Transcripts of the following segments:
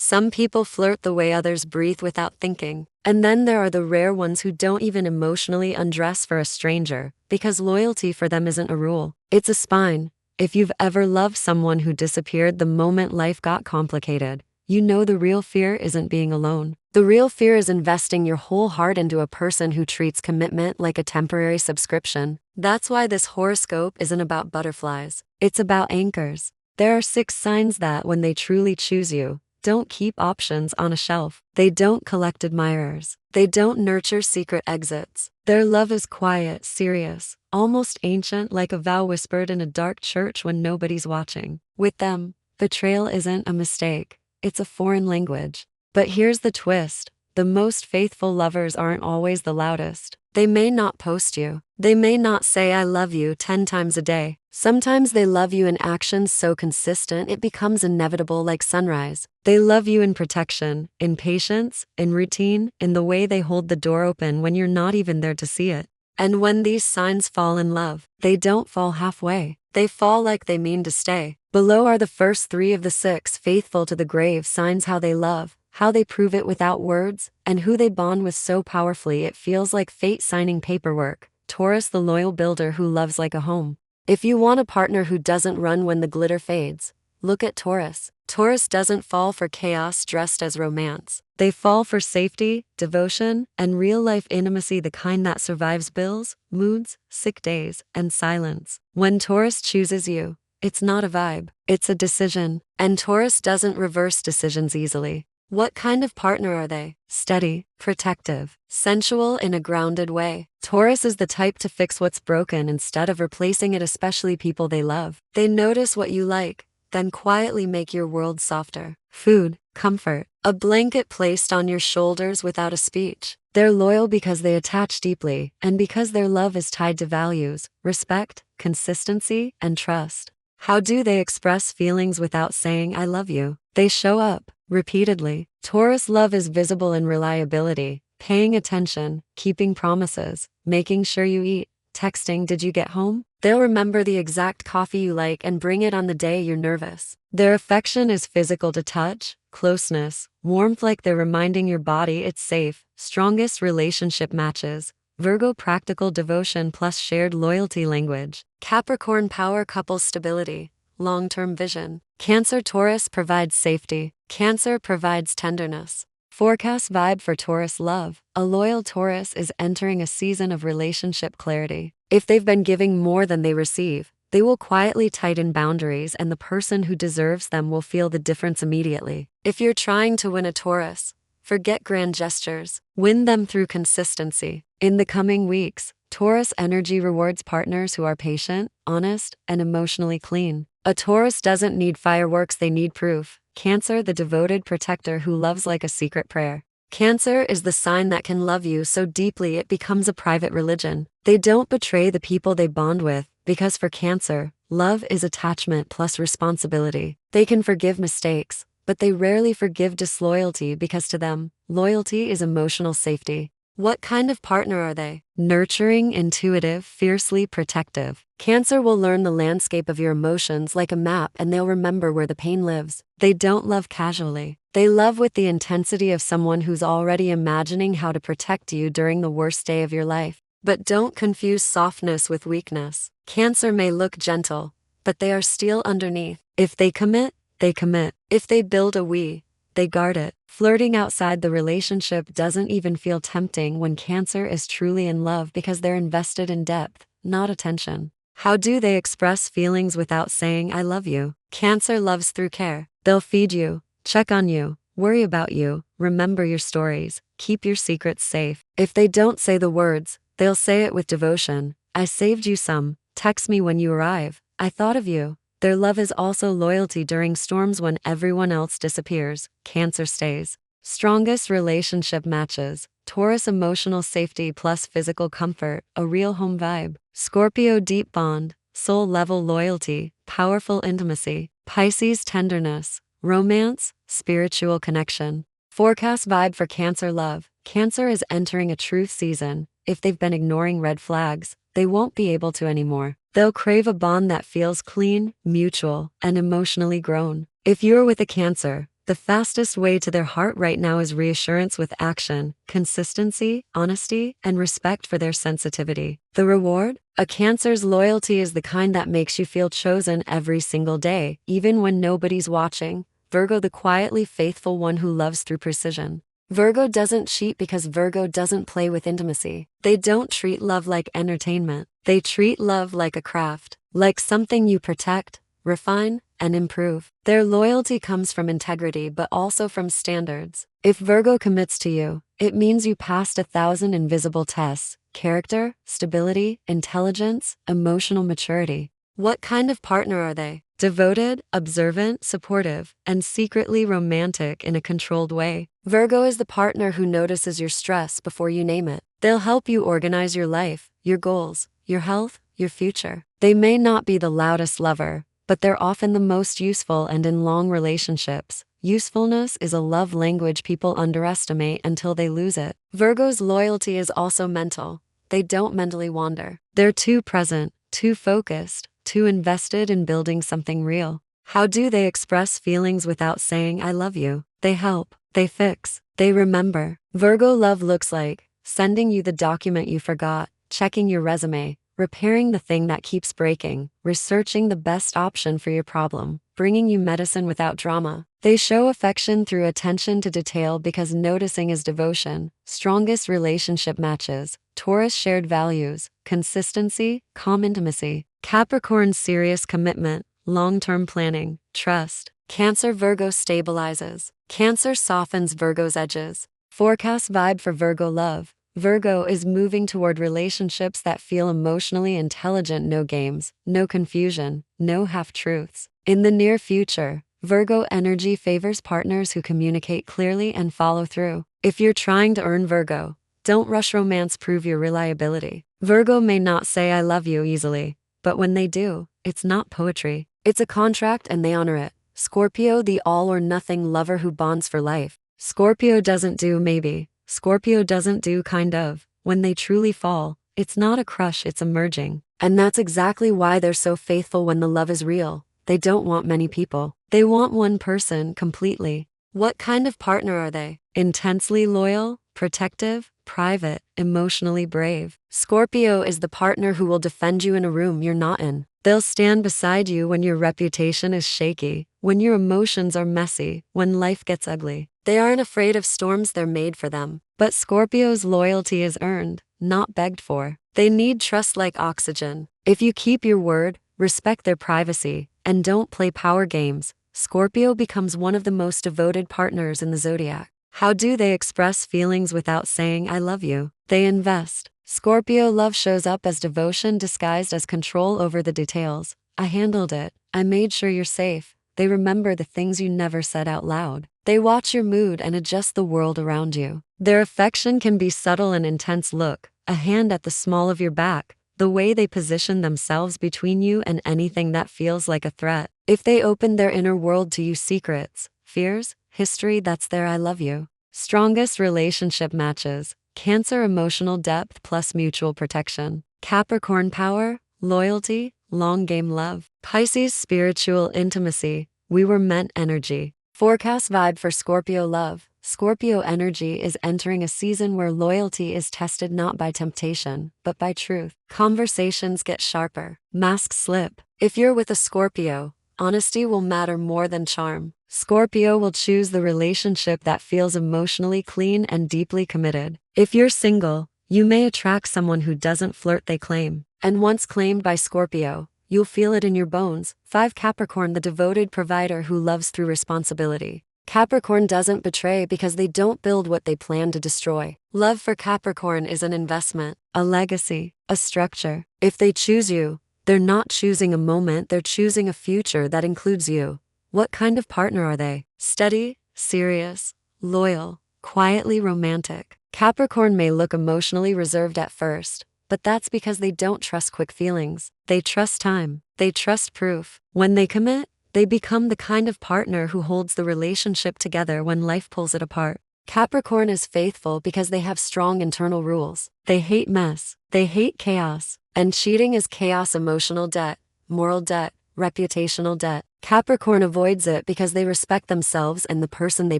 Some people flirt the way others breathe without thinking. And then there are the rare ones who don't even emotionally undress for a stranger, because loyalty for them isn't a rule. It's a spine. If you've ever loved someone who disappeared the moment life got complicated, you know the real fear isn't being alone. The real fear is investing your whole heart into a person who treats commitment like a temporary subscription. That's why this horoscope isn't about butterflies. It's about anchors. There are 6 signs that, when they truly choose you, don't keep options on a shelf. They don't collect admirers. They don't nurture secret exits. Their love is quiet, serious, almost ancient, like a vow whispered in a dark church when nobody's watching. With them, betrayal isn't a mistake. It's a foreign language. But here's the twist. The most faithful lovers aren't always the loudest. They may not post you. They may not say I love you 10 times a day. Sometimes they love you in actions so consistent it becomes inevitable, like sunrise. They love you in protection, in patience, in routine, in the way they hold the door open when you're not even there to see it. And when these signs fall in love, they don't fall halfway. They fall like they mean to stay. Below are the first 3 of the 6 faithful to the grave signs: how they love, how they prove it without words, and who they bond with so powerfully it feels like fate signing paperwork. Taurus, the loyal builder who loves like a home. If you want a partner who doesn't run when the glitter fades, look at Taurus. Taurus doesn't fall for chaos dressed as romance. They fall for safety, devotion, and real-life intimacy, the kind that survives bills, moods, sick days, and silence. When Taurus chooses you, it's not a vibe, it's a decision. And Taurus doesn't reverse decisions easily. What kind of partner are they? Steady, protective, sensual in a grounded way. Taurus is the type to fix what's broken instead of replacing it, especially people they love. They notice what you like, then quietly make your world softer. Food, comfort, a blanket placed on your shoulders without a speech. They're loyal because they attach deeply, and because their love is tied to values, respect, consistency, and trust. How do they express feelings without saying I love you? They show up, repeatedly. Taurus love is visible in reliability, paying attention, keeping promises, making sure you eat, texting did you get home? They'll remember the exact coffee you like and bring it on the day you're nervous. Their affection is physical to touch, closeness, warmth, like they're reminding your body it's safe. Strongest relationship matches. Virgo, practical devotion plus shared loyalty language. Capricorn, power couple stability, long-term vision. Cancer, Taurus provides safety. Cancer provides tenderness. Forecast vibe for Taurus love. A loyal Taurus is entering a season of relationship clarity. If they've been giving more than they receive, they will quietly tighten boundaries, and the person who deserves them will feel the difference immediately. If you're trying to win a Taurus, forget grand gestures. Win them through consistency. In the coming weeks, Taurus energy rewards partners who are patient, honest, and emotionally clean. A Taurus doesn't need fireworks, they need proof. Cancer, the devoted protector who loves like a secret prayer. Cancer is the sign that can love you so deeply it becomes a private religion. They don't betray the people they bond with, because for Cancer, love is attachment plus responsibility. They can forgive mistakes, but they rarely forgive disloyalty, because to them, loyalty is emotional safety. What kind of partner are they? Nurturing, intuitive, fiercely protective. Cancer will learn the landscape of your emotions like a map, and they'll remember where the pain lives. They don't love casually. They love with the intensity of someone who's already imagining how to protect you during the worst day of your life. But don't confuse softness with weakness. Cancer may look gentle, but they are steel underneath. If they commit, they commit. If they build a they guard it. Flirting outside the relationship doesn't even feel tempting when Cancer is truly in love, because they're invested in depth, not attention. How do they express feelings without saying I love you? Cancer loves through care. They'll feed you, check on you, worry about you, remember your stories, keep your secrets safe. If they don't say the words, they'll say it with devotion. I saved you some. Text me when you arrive. I thought of you. Their love is also loyalty during storms when everyone else disappears. Cancer stays. Strongest relationship matches. Taurus, emotional safety plus physical comfort, a real home vibe. Scorpio, deep bond, soul level loyalty, powerful intimacy. Pisces, tenderness, romance, spiritual connection. Forecast vibe for Cancer love. Cancer is entering a truth season. If they've been ignoring red flags, they won't be able to anymore. They'll crave a bond that feels clean, mutual, and emotionally grown. If you're with a Cancer, The fastest way to their heart right now is reassurance with action, consistency, honesty, and respect for their sensitivity. The reward? A Cancer's loyalty is the kind that makes you feel chosen every single day, even when nobody's watching. Virgo, the quietly faithful one who loves through precision. Virgo doesn't cheat because Virgo doesn't play with intimacy. They don't treat love like entertainment. They treat love like a craft, like something you protect, refine, and improve. Their loyalty comes from integrity but also from standards. If Virgo commits to you, it means you passed 1,000 invisible tests: character, stability, intelligence, emotional maturity. What kind of partner are they? Devoted, observant, supportive, and secretly romantic in a controlled way. Virgo is the partner who notices your stress before you name it. They'll help you organize your life, your goals, your health, your future. They may not be the loudest lover, but they're often the most useful, and in long relationships, usefulness is a love language people underestimate until they lose it. Virgo's loyalty is also mental. They don't mentally wander. They're too present, too focused, too invested in building something real. How do they express feelings without saying I love you? They help, they fix, they remember. Virgo love looks like sending you the document you forgot, checking your resume, repairing the thing that keeps breaking, researching the best option for your problem, bringing you medicine without drama. They show affection through attention to detail because noticing is devotion. Strongest relationship matches: Taurus, shared values, consistency, calm intimacy. Capricorn, serious commitment, long-term planning, trust. Cancer, Virgo stabilizes. Cancer softens Virgo's edges. Forecast vibe for Virgo love. Virgo is moving toward relationships that feel emotionally intelligent. No games, no confusion, no half-truths. In the near future, Virgo energy favors partners who communicate clearly and follow through. If you're trying to earn Virgo, don't rush romance. Prove your reliability. Virgo may not say I love you easily, but when they do, it's not poetry. It's a contract and they honor it. Scorpio, the all-or-nothing lover who bonds for life. Scorpio doesn't do maybe. Scorpio doesn't do kind of. When they truly fall, it's not a crush, it's a merging. And that's exactly why they're so faithful when the love is real. They don't want many people. They want one person completely. What kind of partner are they? Intensely loyal, protective, private, emotionally brave. Scorpio is the partner who will defend you in a room you're not in. They'll stand beside you when your reputation is shaky, when your emotions are messy, when life gets ugly. They aren't afraid of storms, they're made for them. But Scorpio's loyalty is earned, not begged for. They need trust like oxygen. If you keep your word, respect their privacy, and don't play power games, Scorpio becomes one of the most devoted partners in the zodiac. How do they express feelings without saying I love you? They invest. Scorpio love shows up as devotion disguised as control over the details. I handled it. I made sure you're safe. They remember the things you never said out loud. They watch your mood and adjust the world around you. Their affection can be subtle and intense. Look, a hand at the small of your back, the way they position themselves between you and anything that feels like a threat. If they open their inner world to you, secrets, fears, history, that's their I love you. Strongest relationship matches: Cancer, emotional depth plus mutual protection. Capricorn, power, loyalty, long game love. Pisces, spiritual intimacy, we were meant energy. Forecast vibe for Scorpio love. Scorpio energy is entering a season where loyalty is tested not by temptation, but by truth. Conversations get sharper. Masks slip. If you're with a Scorpio, honesty will matter more than charm. Scorpio will choose the relationship that feels emotionally clean and deeply committed. If you're single, you may attract someone who doesn't flirt, they claim. And once claimed by Scorpio, you'll feel it in your bones. 5. Capricorn, the devoted provider who loves through responsibility. Capricorn doesn't betray because they don't build what they plan to destroy. Love for Capricorn is an investment, a legacy, a structure. If they choose you, they're not choosing a moment, they're choosing a future that includes you. What kind of partner are they? Steady, serious, loyal, quietly romantic. Capricorn may look emotionally reserved at first, but that's because they don't trust quick feelings. They trust time. They trust proof. When they commit, they become the kind of partner who holds the relationship together when life pulls it apart. Capricorn is faithful because they have strong internal rules. They hate mess. They hate chaos. And cheating is chaos: emotional debt, moral debt, reputational debt. Capricorn avoids it because they respect themselves and the person they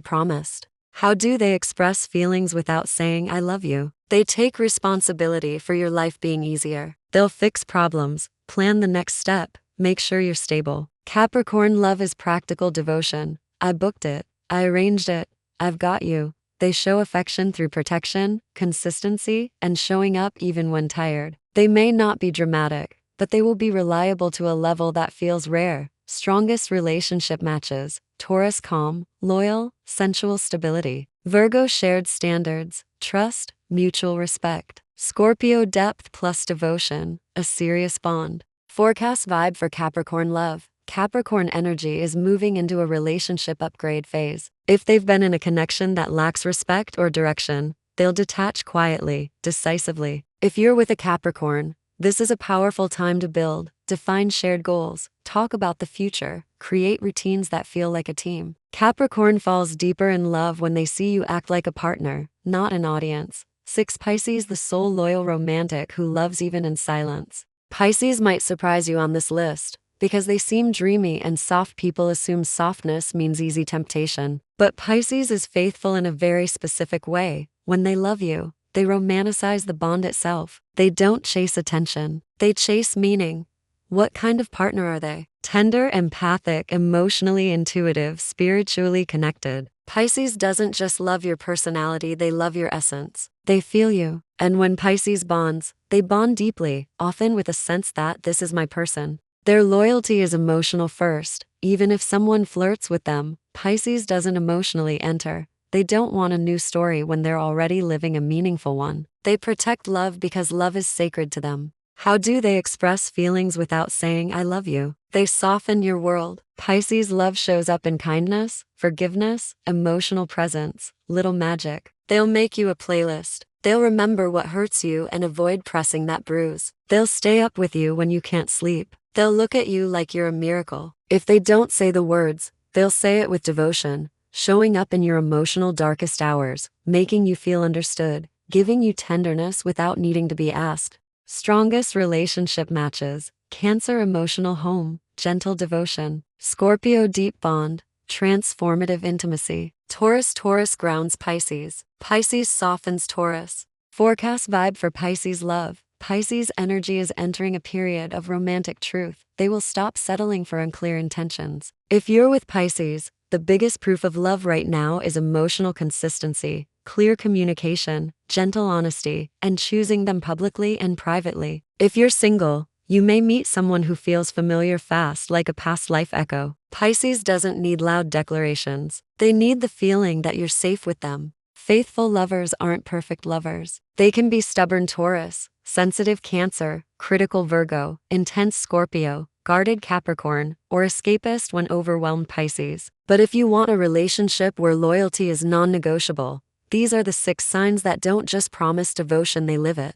promised. How do they express feelings without saying I love you? They take responsibility for your life being easier. They'll fix problems, plan the next step, make sure you're stable. Capricorn love is practical devotion. I booked it. I arranged it. I've got you. They show affection through protection, consistency, and showing up even when tired. They may not be dramatic, but they will be reliable to a level that feels rare. Strongest relationship matches: Taurus calm, loyal, sensual stability. Virgo shared standards, trust, mutual respect. Scorpio depth plus devotion, a serious bond. Forecast vibe for Capricorn love. Capricorn energy is moving into a relationship upgrade phase. If they've been in a connection that lacks respect or direction, they'll detach quietly, decisively. If you're with a Capricorn, this is a powerful time to build, define shared goals, talk about the future, create routines that feel like a team. Capricorn falls deeper in love when they see you act like a partner, not an audience. 6 Pisces, the soul loyal romantic who loves even in silence. Pisces might surprise you on this list, because they seem dreamy and soft. People assume softness means easy temptation. But Pisces is faithful in a very specific way. When they love you, they romanticize the bond itself. They don't chase attention. They chase meaning. What kind of partner are they? Tender, empathic, emotionally intuitive, spiritually connected. Pisces doesn't just love your personality, they love your essence. They feel you. And when Pisces bonds, they bond deeply, often with a sense that this is my person. Their loyalty is emotional first. Even if someone flirts with them, Pisces doesn't emotionally enter. They don't want a new story when they're already living a meaningful one. They protect love because love is sacred to them. How do they express feelings without saying I love you? They soften your world. Pisces love shows up in kindness, forgiveness, emotional presence, little magic. They'll make you a playlist. They'll remember what hurts you and avoid pressing that bruise. They'll stay up with you when you can't sleep. They'll look at you like you're a miracle. If they don't say the words, they'll say it with devotion, showing up in your emotional darkest hours, making you feel understood, giving you tenderness without needing to be asked. Strongest relationship matches: Cancer emotional home, gentle devotion. Scorpio deep bond, transformative intimacy. Taurus grounds Pisces. Pisces softens Taurus. Forecast vibe for Pisces love. Pisces energy is entering a period of romantic truth. They will stop settling for unclear intentions. If you're with Pisces, the biggest proof of love right now is emotional consistency, clear communication, gentle honesty, and choosing them publicly and privately. If you're single, you may meet someone who feels familiar fast, like a past life echo. Pisces doesn't need loud declarations. They need the feeling that you're safe with them. Faithful lovers aren't perfect lovers. They can be stubborn Taurus, sensitive Cancer, critical Virgo, intense Scorpio, guarded Capricorn, or escapist when overwhelmed Pisces. But if you want a relationship where loyalty is non-negotiable, these are the 6 signs that don't just promise devotion, they live it.